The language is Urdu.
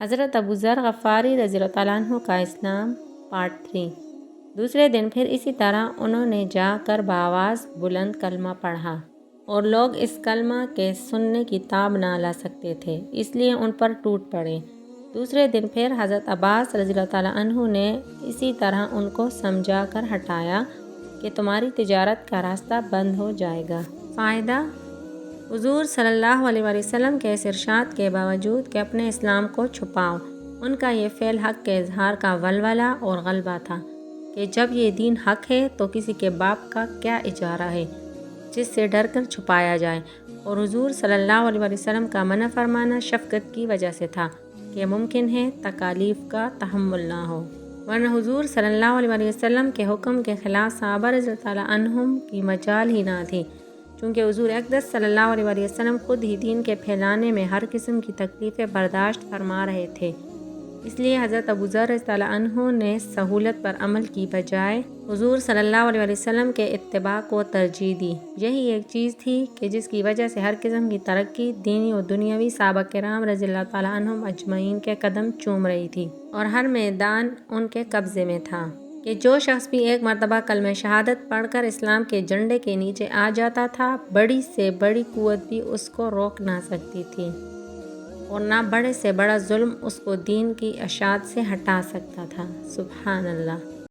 حضرت ابو ذر غفاری رضی اللہ تعالیٰ عنہ کا اسلام پارٹ 3۔ دوسرے دن پھر اسی طرح انہوں نے جا کر بآواز بلند کلمہ پڑھا اور لوگ اس کلمہ کے سننے کی تاب نہ لا سکتے تھے، اس لیے ان پر ٹوٹ پڑے۔ دوسرے دن پھر حضرت عباس رضی اللہ تعالیٰ عنہ نے اسی طرح ان کو سمجھا کر ہٹایا کہ تمہاری تجارت کا راستہ بند ہو جائے گا۔ فائدہ: حضور صلی اللہ علیہ وآلہ وسلم کے اس ارشاد کے باوجود کہ اپنے اسلام کو چھپاؤ، ان کا یہ فعل حق کے اظہار کا ولولہ اور غلبہ تھا کہ جب یہ دین حق ہے تو کسی کے باپ کا کیا اجارہ ہے جس سے ڈر کر چھپایا جائے، اور حضور صلی اللہ علیہ وآلہ وسلم کا منع فرمانا شفقت کی وجہ سے تھا کہ ممکن ہے تکالیف کا تحمل نہ ہو، ورنہ حضور صلی اللہ علیہ وآلہ وسلم کے حکم کے خلاف صحابہ رضی اللہ تعالیٰ عنہم کی مجال ہی نہ تھی، چونکہ حضور اقدس صلی اللہ علیہ وآلہ وسلم خود ہی دین کے پھیلانے میں ہر قسم کی تکلیفیں برداشت فرما رہے تھے۔ اس لیے حضرت ابو ذر رضی اللہ عنہ نے سہولت پر عمل کی بجائے حضور صلی اللہ علیہ وآلہ وسلم کے اتباع کو ترجیح دی۔ یہی ایک چیز تھی کہ جس کی وجہ سے ہر قسم کی ترقی دینی و دنیاوی صحابہ کرام رضی اللہ تعالیٰ عنہم اجمعین کے قدم چوم رہی تھی، اور ہر میدان ان کے قبضے میں تھا کہ جو شخص بھی ایک مرتبہ کلمہ شہادت پڑھ کر اسلام کے جھنڈے کے نیچے آ جاتا تھا، بڑی سے بڑی قوت بھی اس کو روک نہ سکتی تھی، اور نہ بڑے سے بڑا ظلم اس کو دین کی اشاعت سے ہٹا سکتا تھا۔ سبحان اللہ۔